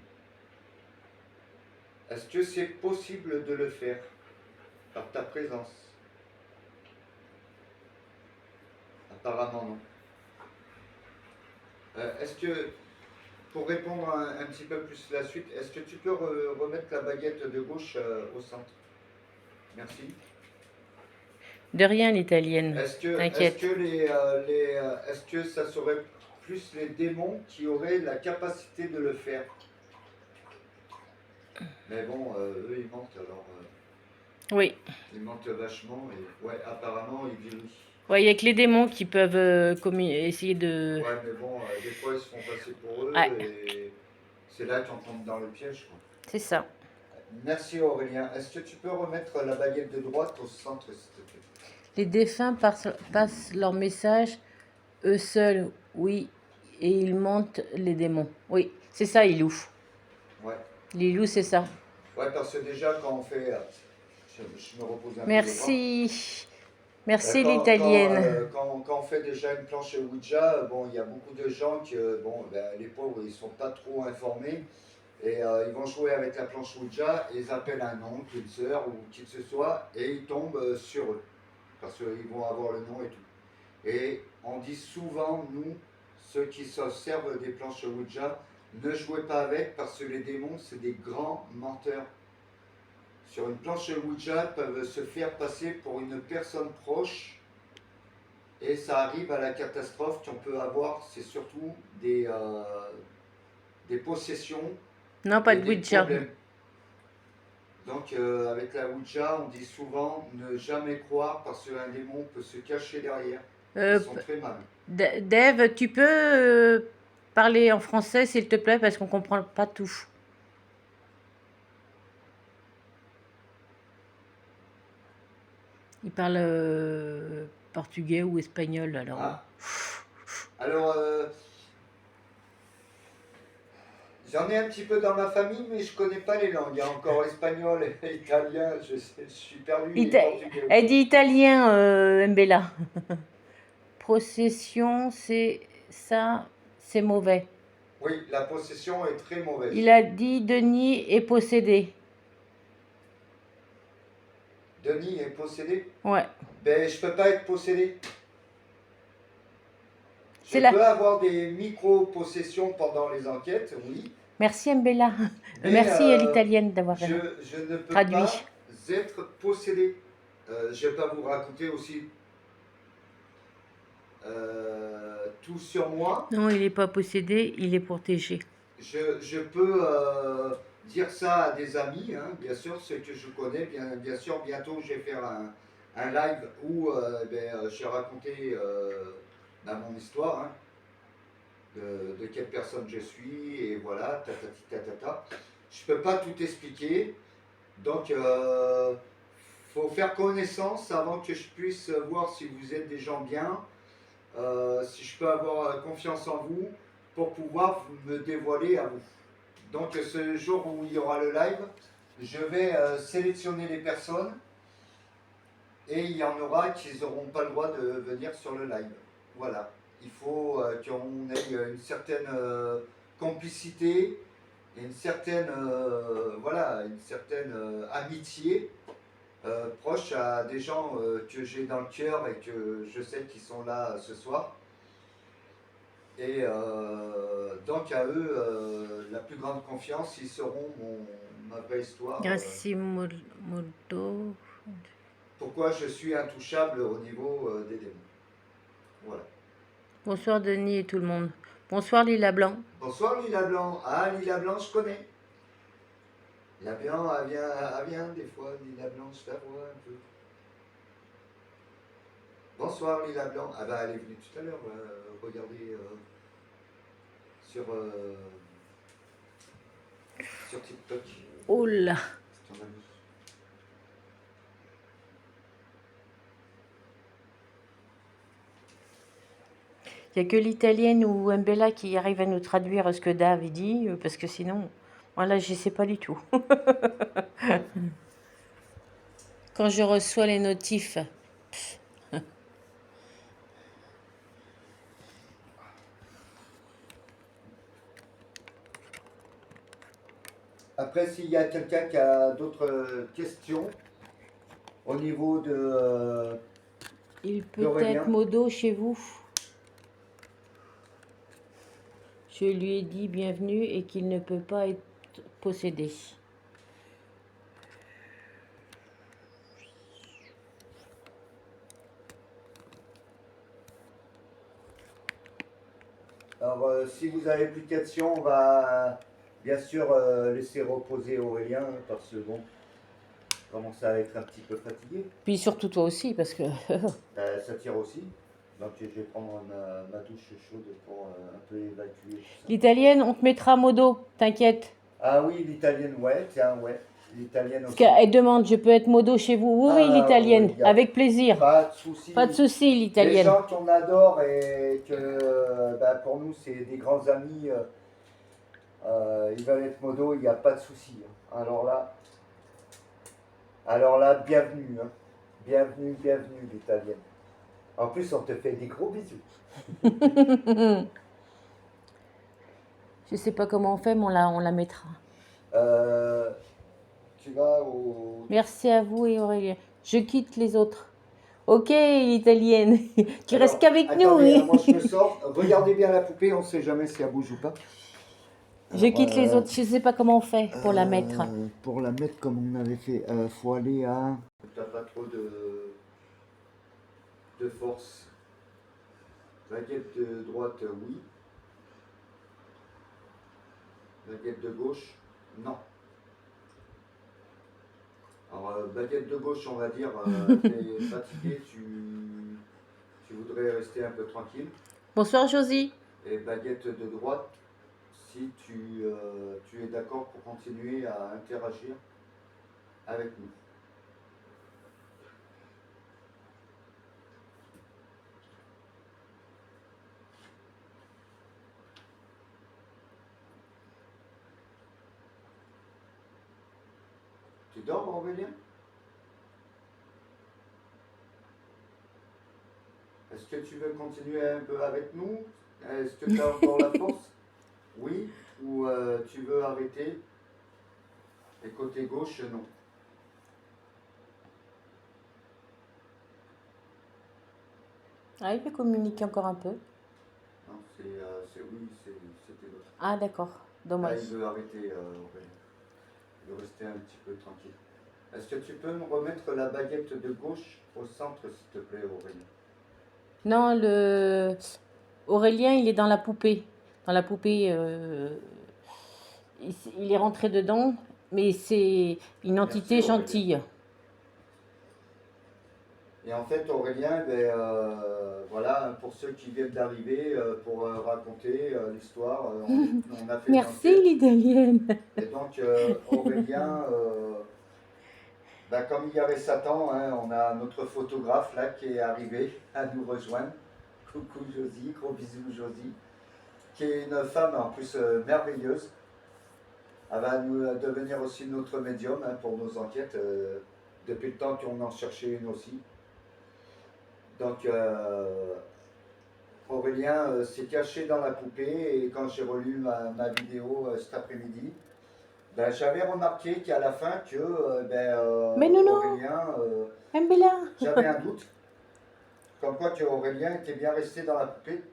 Est-ce que c'est possible de le faire par ta présence? Apparemment non. Est-ce que, pour répondre un petit peu plus la suite, est-ce que tu peux remettre la baguette de gauche au centre? Merci. De rien, l'italienne. T'inquiète. Est-ce que ça serait plus les démons qui auraient la capacité de le faire? Mais bon, eux ils mentent alors. Oui. Ils mentent vachement et ouais, apparemment ils disent oui. Ouais, il n'y a que les démons qui peuvent essayer de... Ouais, mais bon, des fois ils se font passer pour eux et c'est là qu'on tombe dans le piège, quoi. C'est ça. Merci Aurélien. Est-ce que tu peux remettre la baguette de droite au centre, s'il te plaît? Les défunts passent leur message eux seuls, oui, et ils mentent les démons. Oui, c'est ça, Ilou. Ouais. Lilou, c'est ça. Ouais, parce que déjà quand on fait... je me repose un peu. Merci. Merci, l'italienne. Quand on fait déjà une planche Ouija, bon, il y a beaucoup de gens qui, bon, ben, les pauvres, ils sont pas trop informés. Et ils vont jouer avec la planche Ouija, et ils appellent un oncle, une sœur ou qui que ce soit, et ils tombent sur eux. Parce qu'ils vont avoir le nom et tout. Et on dit souvent, nous, ceux qui se servent des planches Ouija, ne jouez pas avec parce que les démons, c'est des grands menteurs. Sur une planche Ouija, peuvent se faire passer pour une personne proche et ça arrive à la catastrophe qu'on peut avoir, c'est surtout des possessions. Non, pas de Ouija. Donc avec la Ouija, on dit souvent ne jamais croire parce qu'un démon peut se cacher derrière. Ils sont très mal. Dave, tu peux parler en français s'il te plaît parce qu'on comprend pas tout. Il parle portugais ou espagnol alors. Ah. Alors, j'en ai un petit peu dans ma famille, mais je connais pas les langues. Il y a encore espagnol et italien, je suis perdu, et portugais Elle aussi. dit italien, Mbella. Procession, ça, c'est mauvais. Oui, la possession est très mauvaise. Il a dit Denis est possédé. Denis est possédé? Ouais. Ben, je peux pas être possédé. Je C'est là. peux avoir des micro-possessions pendant les enquêtes, oui. Merci Mbella. Mais Merci à l'italienne d'avoir je ne peux traduit. pas être possédé. Je vais pas vous raconter aussi tout sur moi. Non, il n'est pas possédé, il est protégé. Je peux dire ça à des amis, hein, bien sûr, ceux que je connais. Bien sûr, bientôt, je vais faire un live où je vais raconter mon histoire, hein, de quelle personne je suis, et voilà, tatati tatata. Je peux pas tout expliquer, donc faut faire connaissance avant que je puisse voir si vous êtes des gens bien, si je peux avoir confiance en vous pour pouvoir me dévoiler à vous. Donc ce jour où il y aura le live, je vais sélectionner les personnes et il y en aura qui n'auront pas le droit de venir sur le live. Voilà. Il faut qu'on ait une certaine complicité et une certaine, amitié proche à des gens que j'ai dans le cœur et que je sais qu'ils sont là ce soir. Et donc à eux, la plus grande confiance, ils sauront ma vraie histoire. Merci Molto. Pourquoi je suis intouchable au niveau des démons. Voilà. Bonsoir Denis et tout le monde. Bonsoir Lila Blanc. Bonsoir Lila Blanc. Ah, Lila Blanc, je connais. Lila Blanc, elle vient des fois, Lila Blanc, je la vois un peu. Bonsoir Lila Blanc. Ah bah elle est venue tout à l'heure, regardez sur TikTok. Oh là. C'est ton ami. Il n'y a que l'italienne ou Mbella qui arrive à nous traduire ce que Dave dit, parce que sinon, moi là, je ne sais pas du tout. Quand je reçois les notifs. Après, s'il y a quelqu'un qui a d'autres questions au niveau de Il peut être modo chez vous. Je lui ai dit bienvenue et qu'il ne peut pas être possédé. Alors, si vous avez plus de questions, on va bien sûr laisser reposer Aurélien, parce que bon, commence à être un petit peu fatigué. Puis surtout toi aussi, parce que... Ça tire aussi. Donc je vais prendre ma douche chaude pour un peu évacuer. L'italienne, on te mettra modo, t'inquiète. Ah oui, l'italienne, ouais, tiens, ouais. L'italienne aussi. Parce qu'elle demande, je peux être modo chez vous? Oui, l'italienne, oui, avec plaisir. Pas de souci. Pas de souci, l'italienne. Les gens qu'on adore et que pour nous c'est des grands amis, ils veulent être modo, il n'y a pas de souci. Alors là, bienvenue. Hein. Bienvenue, l'italienne. En plus, on te fait des gros bisous. Je sais pas comment on fait, mais on la mettra. Tu vas au... Merci à vous et Aurélien. Je quitte les autres. Ok, l'italienne. Tu restes qu'avec nous. Oui. Moi, je me sors. Regardez bien la poupée, on ne sait jamais si elle bouge ou pas. Je quitte les autres. Je sais pas comment on fait pour la mettre. Pour la mettre comme on avait fait, faut aller à... T'as pas trop de force. Baguette de droite, oui. Baguette de gauche, non. Alors, baguette de gauche, on va dire, t'es fatigué, tu voudrais rester un peu tranquille. Bonsoir Josie. Et baguette de droite, si tu es d'accord pour continuer à interagir avec nous. Tu dors, Aurélien? Est-ce que tu veux continuer un peu avec nous? Est-ce que tu as encore la force? Oui? Ou tu veux arrêter? Et côté gauche, non. Ah, il peut communiquer encore un peu. Non, oui, c'était l'autre. Ah, d'accord. Là, Dommage. il veut arrêter, Aurélien. Il veut rester un petit peu tranquille. Est-ce que tu peux me remettre la baguette de gauche au centre, s'il te plaît, Aurélien? Non, Aurélien, il est dans la poupée. Dans la poupée, il est rentré dedans, mais c'est une entité Merci, Aurélien. gentille. Et en fait, Aurélien, voilà, pour ceux qui viennent d'arriver, pour raconter l'histoire, on a fait une Merci, enquête. l'italienne. Et donc, Aurélien, comme il y avait Satan, hein, on a notre photographe là qui est arrivé à nous rejoindre. Coucou Josie, gros bisous Josie, qui est une femme en plus merveilleuse. Elle va nous devenir aussi notre médium hein, pour nos enquêtes, depuis le temps qu'on en cherchait une aussi. Donc, Aurélien s'est caché dans la poupée et quand j'ai relu ma vidéo cet après-midi, j'avais remarqué qu'à la fin que Mais non, non. Aurélien, Mbella. j'avais un doute, comme quoi que Aurélien était bien resté dans la poupée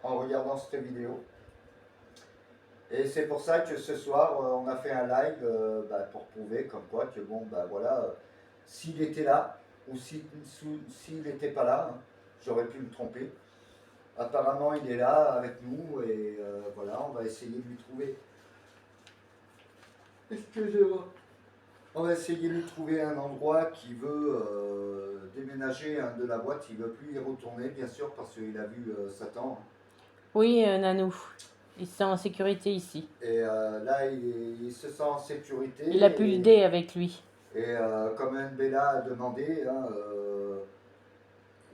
en regardant cette vidéo. Et c'est pour ça que ce soir, on a fait un live pour prouver comme quoi que bon, voilà, s'il était là ou s'il n'était pas là, hein, j'aurais pu me tromper. Apparemment, il est là avec nous et voilà, on va essayer de lui trouver. Excusez-moi. On va essayer de lui trouver un endroit qui veut déménager hein, de la boîte. Il ne veut plus y retourner, bien sûr, parce qu'il a vu Satan. Oui, Nanou. Il se sent en sécurité ici. Et là, il se sent en sécurité. Il a pu le dé avec lui. Et comme Bella a demandé, hein,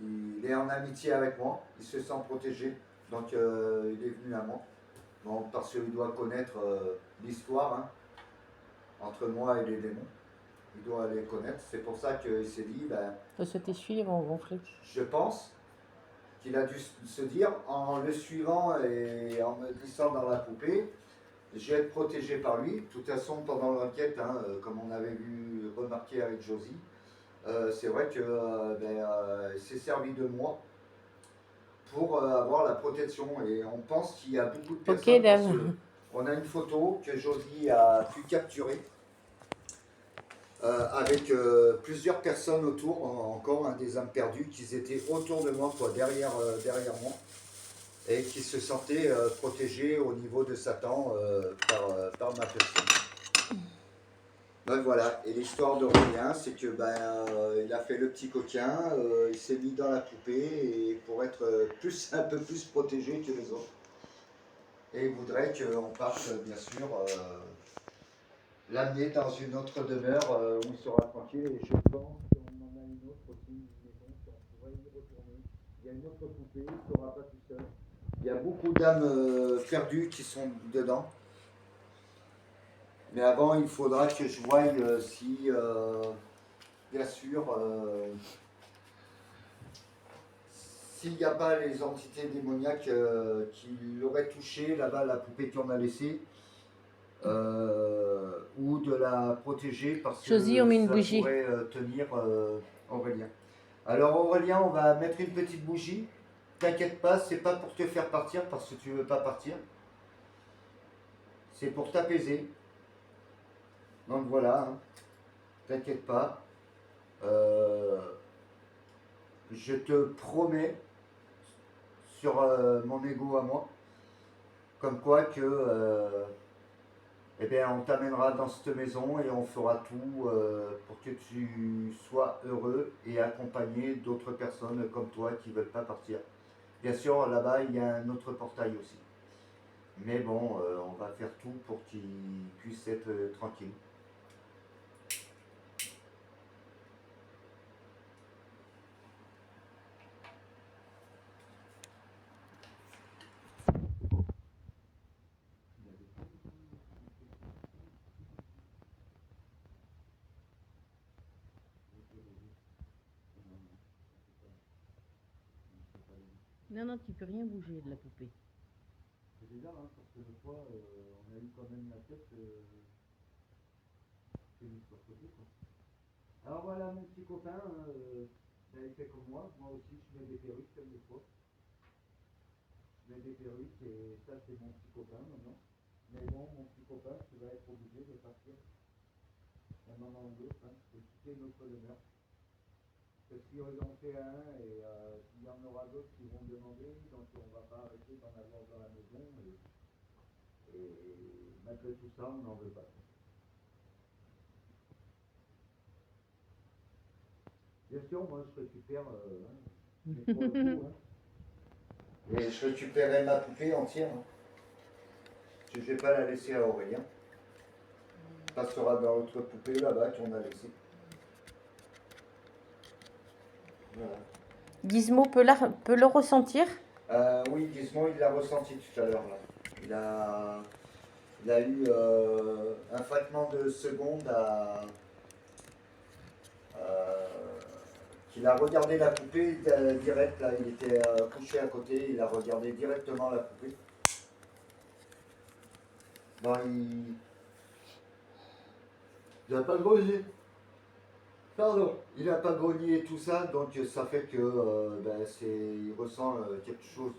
il est en amitié avec moi. Il se sent protégé. Donc, il est venu à moi. Bon, parce qu'il doit connaître l'histoire hein, entre moi et les démons. Il doit les connaître. C'est pour ça qu'il s'est dit, Faut se suivre, on gonfler. je pense qu'il a dû se dire, en le suivant et en me glissant dans la poupée, je vais être protégé par lui. De toute façon, pendant l'enquête, hein, comme on avait vu remarquer avec Josie, c'est vrai que il s'est servi de moi pour avoir la protection. Et on pense qu'il y a beaucoup de personnes. Ok, Parce que on a une photo que Josie a pu capturer avec plusieurs personnes autour, encore hein, des âmes perdues, qui étaient autour de moi, quoi, derrière moi, et qui se sentaient protégés au niveau de Satan par ma personne. Donc voilà, et l'histoire d'Aurélien, c'est que il a fait le petit coquin, il s'est mis dans la poupée et pour être un peu plus protégé que les autres. Et il voudrait qu'on parte, bien sûr, l'amener dans une autre demeure où il sera tranquille. Et je pense qu'on en a une autre aussi, une maison, qu'on pourrait y retourner. Il y a une autre poupée, il ne sera pas tout seul. Il y a beaucoup d'âmes perdues qui sont dedans. Mais avant, il faudra que je voie si, bien sûr, s'il n'y a pas les entités démoniaques qui l'auraient touché là-bas, la poupée qu'on a laissée, ou de la protéger parce Josie, que on met une ça bougie. pourrait tenir Aurélien. Alors Aurélien, on va mettre une petite bougie. T'inquiète pas, c'est pas pour te faire partir parce que tu veux pas partir. C'est pour t'apaiser. Donc voilà, hein. T'inquiète pas. Je te promets sur mon ego à moi, comme quoi que on t'amènera dans cette maison et on fera tout pour que tu sois heureux et accompagné d'autres personnes comme toi qui ne veulent pas partir. Bien sûr, là-bas, il y a un autre portail aussi. Mais bon, on va faire tout pour qu'il puisse être tranquille. Non, non, tu peux rien bouger de la poupée. C'est bizarre, hein, parce que des fois, on a eu quand même la tête qui est mise sur le côté, quoi. Alors voilà, mon petit copain, il fait comme moi aussi, je mets des perruques des fois. Je mets des perruques et ça, c'est mon petit copain maintenant. Mais bon, mon petit copain, tu vas être obligé de partir un moment ou l'autre, hein, de quitter notre demeure. Parce que si on en fait un et il y en aura d'autres qui vont demander, donc on ne va pas arrêter d'en avoir dans la maison et malgré tout ça, on n'en veut pas. Bien sûr, moi je récupère, mais pour le coup, hein, et je récupérerai ma poupée entière. Hein. Je ne vais pas la laisser à Aurélien. Elle passera dans l'autre poupée là-bas qu'on a laissée. Voilà. Gizmo peut le ressentir. Oui, Gizmo, il l'a ressenti tout à l'heure. Il a eu un fragment de seconde qu'il a regardé la poupée direct. Là, il était couché à côté, il a regardé directement la poupée. Non, il n'a pas grogné. Pardon, il n'a pas grogné tout ça, donc ça fait que il ressent quelque chose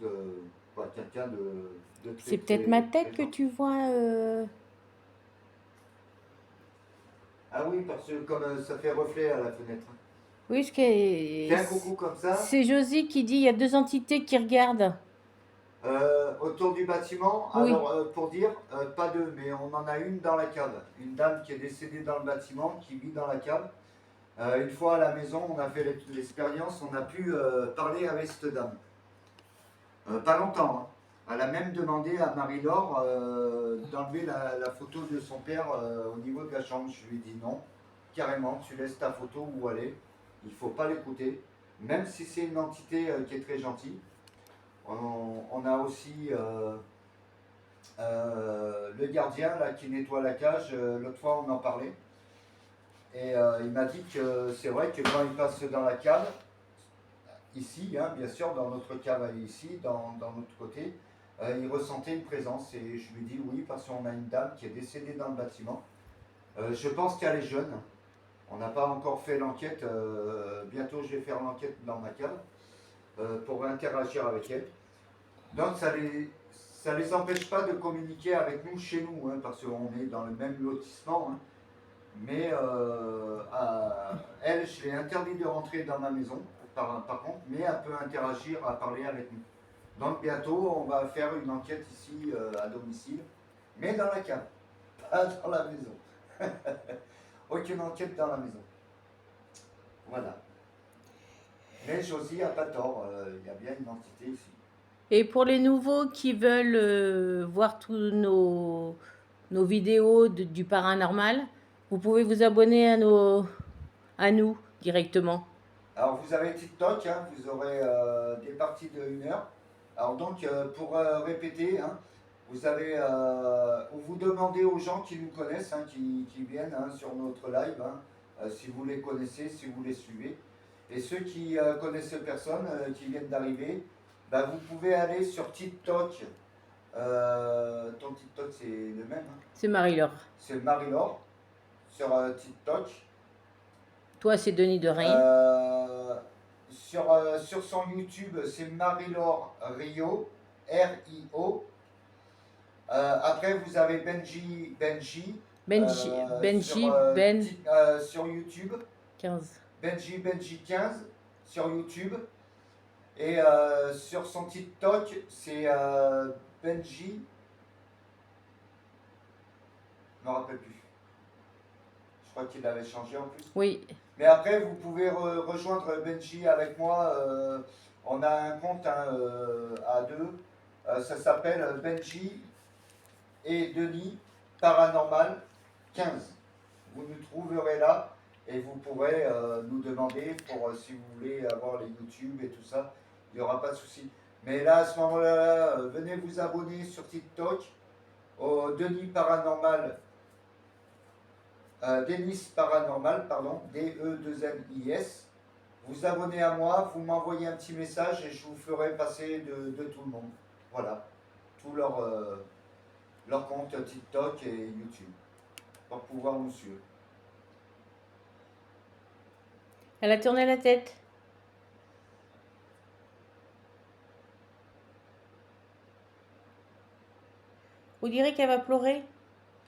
quelqu'un de très, C'est peut-être ma tête que présent. tu vois. Ah oui, parce que comme ça fait reflet à la fenêtre. Oui, Fais un coucou comme ça. c'est Josie qui dit il y a deux entités qui regardent. Autour du bâtiment, Oui. alors pour dire, pas deux, mais on en a une dans la cave. Une dame qui est décédée dans le bâtiment, qui vit dans la cave. Une fois à la maison, on a fait l'expérience, on a pu parler avec cette dame. Pas longtemps. Hein. Elle a même demandé à Marie-Laure d'enlever la photo de son père au niveau de la chambre. Je lui ai dit non, carrément, tu laisses ta photo où elle est. Il ne faut pas l'écouter. Même si c'est une entité qui est très gentille. On a aussi le gardien là, qui nettoie la cage. L'autre fois, on en parlait. Et il m'a dit que c'est vrai que quand il passe dans la cave, ici, hein, bien sûr, dans notre cave ici, dans notre côté, il ressentait une présence. Et je lui dis oui, parce qu'on a une dame qui est décédée dans le bâtiment. Je pense qu'elle est jeune. On n'a pas encore fait l'enquête. Bientôt, je vais faire l'enquête dans ma cave pour interagir avec elle. Donc, ça les empêche pas de communiquer avec nous chez nous, hein, parce qu'on est dans le même lotissement. Hein. Mais elle, je l'ai interdit de rentrer dans ma maison, par contre, mais elle peut interagir, à parler avec nous. Donc bientôt, on va faire une enquête ici à domicile, mais dans la cave, pas dans la maison. Aucune enquête dans la maison. Voilà. Mais Josie n'a pas tort, il y a bien une entité ici. Et pour les nouveaux qui veulent voir tous nos vidéos du paranormal, vous pouvez vous abonner à nous directement. Alors vous avez TikTok, hein, vous aurez des parties de 1 heure. Alors donc pour répéter, hein, vous avez, vous demandez aux gens qui nous connaissent, hein, qui viennent hein, sur notre live, hein, si vous les connaissez, si vous les suivez. Et ceux qui connaissent personne, qui viennent d'arriver, bah, vous pouvez aller sur TikTok. Ton TikTok c'est le même. Hein. C'est Marie-Laure. C'est Marie-Laure sur TikTok. Toi, c'est Denis de Rien. Sur son YouTube, c'est Marie-Laure Rio, R-I-O. Après, vous avez Benji. Sur YouTube. 15. Benji 15 sur YouTube. Et sur son TikTok, c'est Benji. Je ne me rappelle plus. Je crois qu'il avait changé en plus. Oui. Mais après, vous pouvez rejoindre Benji avec moi. On a un compte hein, à deux. Ça s'appelle Benji et Denis Paranormal 15. Vous nous trouverez là et vous pourrez nous demander pour si vous voulez avoir les YouTube et tout ça. Il n'y aura pas de souci. Mais là, à ce moment-là, venez vous abonner sur TikTok au Denis Paranormal. Denis Paranormal, pardon, D-E-2-N-I-S. vous abonner à moi, vous m'envoyez un petit message et je vous ferai passer de tout le monde. Voilà, tout leur compte TikTok et YouTube pour pouvoir nous suivre. Elle a tourné la tête. On dirait qu'elle va pleurer.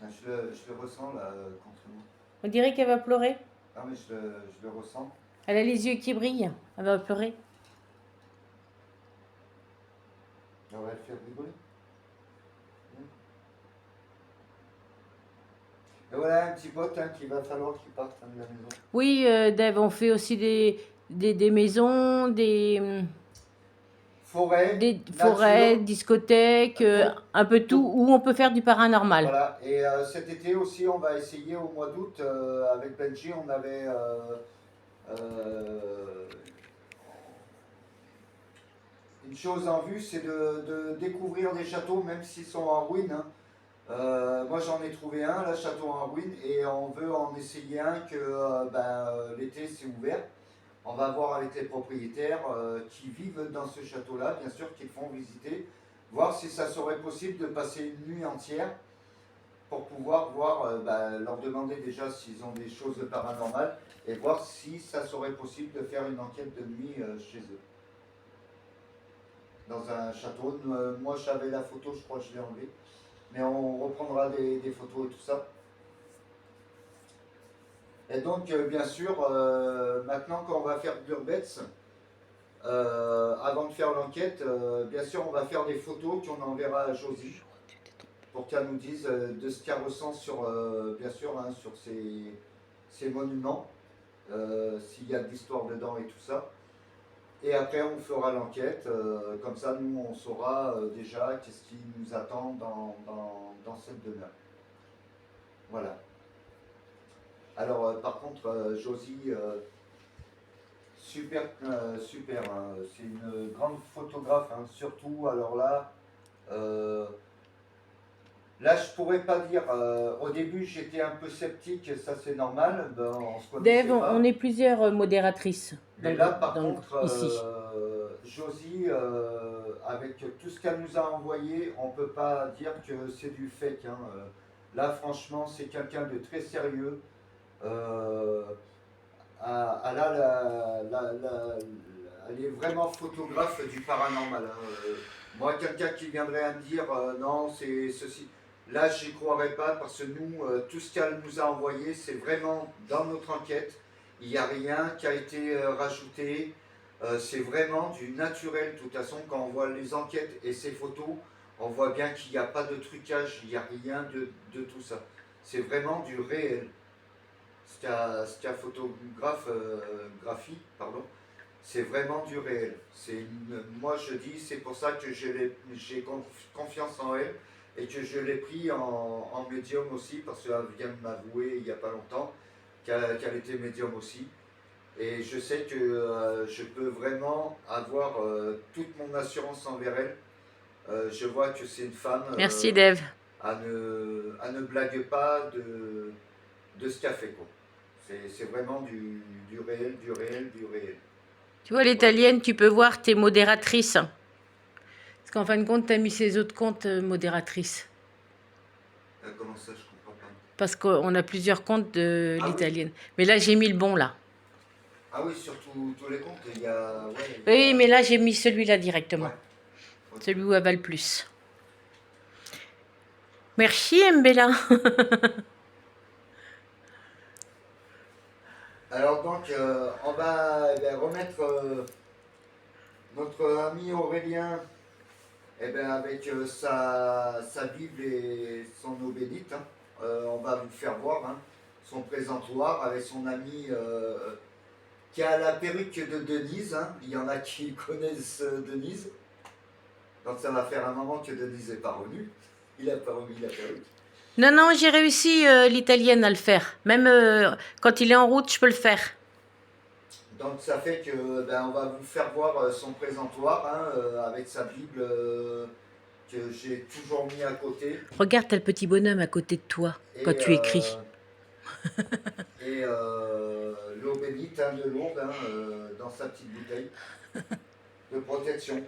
Je le ressens là contre nous. On dirait qu'elle va pleurer. Non mais je le ressens. Elle a les yeux qui brillent. Elle va pleurer. On va le faire rigoler. Et voilà un petit pote hein, qu'il va falloir qu'il parte hein, de la maison. Oui, Dave, on fait aussi des maisons, des forêts, discothèques, un peu tout, où on peut faire du paranormal. Voilà, et cet été aussi, on va essayer au mois d'août, avec Benji, on avait une chose en vue, c'est de découvrir des châteaux, même s'ils sont en ruine. Hein. Moi j'en ai trouvé un, là, château en ruine, et on veut en essayer un que l'été c'est ouvert. On va voir avec les propriétaires qui vivent dans ce château-là, bien sûr, qu'ils font visiter, voir si ça serait possible de passer une nuit entière pour pouvoir voir, leur demander déjà s'ils ont des choses paranormales et voir si ça serait possible de faire une enquête de nuit chez eux. Dans un château. Moi j'avais la photo, je crois que je l'ai enlevée. Mais on reprendra des photos et tout ça. Et donc, bien sûr, maintenant quand on va faire l'urbex, avant de faire l'enquête, bien sûr, on va faire des photos qu'on enverra à Josie pour qu'elle nous dise de ce qu'elle ressent sur, bien sûr, hein, sur ces monuments, s'il y a de l'histoire dedans et tout ça. Et après, on fera l'enquête, comme ça, nous, on saura déjà qu'est-ce qui nous attend dans cette demeure. Voilà. Alors, par contre, Josie, super, super, hein, c'est une grande photographe, hein, surtout, alors là, je pourrais pas dire, au début, j'étais un peu sceptique, ça c'est normal, on se connaissait Dave, pas. on est plusieurs modératrices. Mais là, par contre, ici. Josie, avec tout ce qu'elle nous a envoyé, on ne peut pas dire que c'est du fake. Hein. Là, franchement, c'est quelqu'un de très sérieux. Elle est vraiment photographe du paranormal. Hein. Moi, quelqu'un qui viendrait à me dire non, c'est ceci. Là, j'y croirais pas parce que nous, tout ce qu'elle nous a envoyé, c'est vraiment dans notre enquête. Il n'y a rien qui a été rajouté. C'est vraiment du naturel. De toute façon, quand on voit les enquêtes et ces photos, on voit bien qu'il n'y a pas de trucage, il n'y a rien de tout ça. C'est vraiment du réel. Ce qu'a graphie, pardon, c'est vraiment du réel. Moi, je dis, c'est pour ça que j'ai confiance en elle et que je l'ai pris en médium aussi, parce qu'elle vient de m'avouer il n'y a pas longtemps qu'elle était médium aussi. Et je sais que je peux vraiment avoir toute mon assurance envers elle. Je vois que c'est une femme. Merci Dave. Elle ne blague pas de ce qu'elle fait, quoi. C'est vraiment du réel, du réel, du réel. Tu vois, l'italienne, tu peux voir tes modératrices. Parce qu'en fin de compte, tu as mis ces autres comptes modératrices. Comment ça, je comprends pas. Parce qu'on a plusieurs comptes de l'italienne. Oui. Mais là, j'ai mis le bon, là. Ah oui, sur tous les comptes, il y a... Ouais, oui, mais là, j'ai mis celui-là directement. Ouais. Celui où elle va le plus. Merci, Mbella. Alors donc, on va remettre notre ami Aurélien avec sa Bible et son eau bénite. Hein. On va vous faire voir hein, son présentoir avec son ami qui a la perruque de Denise. Hein. Il y en a qui connaissent Denise. Donc ça va faire un moment que Denise n'est pas revenue. Il n'a pas remis la perruque. Non, non, j'ai réussi l'italienne à le faire. Même quand il est en route, je peux le faire. Donc ça fait que on va vous faire voir son présentoir hein, avec sa Bible que j'ai toujours mis à côté. Regarde, t'as le petit bonhomme à côté de toi quand tu écris. Et l'eau bénite hein, de lourde hein, dans sa petite bouteille de protection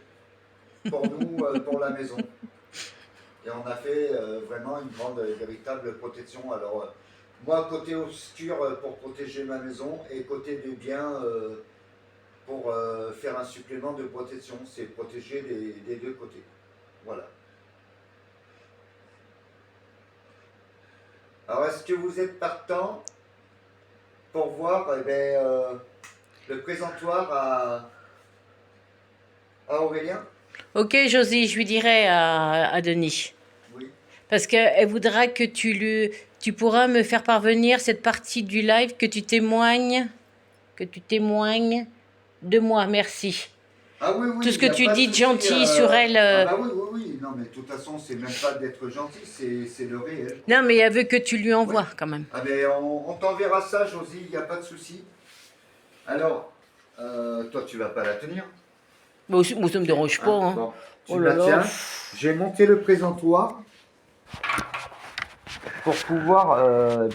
pour nous, pour la maison. Et on a fait vraiment une grande, véritable protection. Alors, moi, côté obscur pour protéger ma maison et côté des biens pour faire un supplément de protection. C'est protéger des deux côtés. Voilà. Alors, est-ce que vous êtes partant pour voir le présentoir à Aurélien? Ok, Josie, je lui dirai à Denis. Oui. Parce qu'elle voudra que tu pourras me faire parvenir cette partie du live, que tu témoignes de moi, merci. Ah oui, oui, Tout ce que y a tu pas dis de de souci, gentil sur elle. Ah bah oui, oui, oui. Non, mais de toute façon, c'est même pas d'être gentil, c'est le réel. Non, mais elle veut que tu lui envoies quand même. Ah ben, on t'enverra ça, Josie, il n'y a pas de souci. Alors, toi, tu vas pas la tenir. Moi, ça me dérange pas. Hein. Bon, tu Oh la là là. tiens. J'ai monté le présentoir pour pouvoir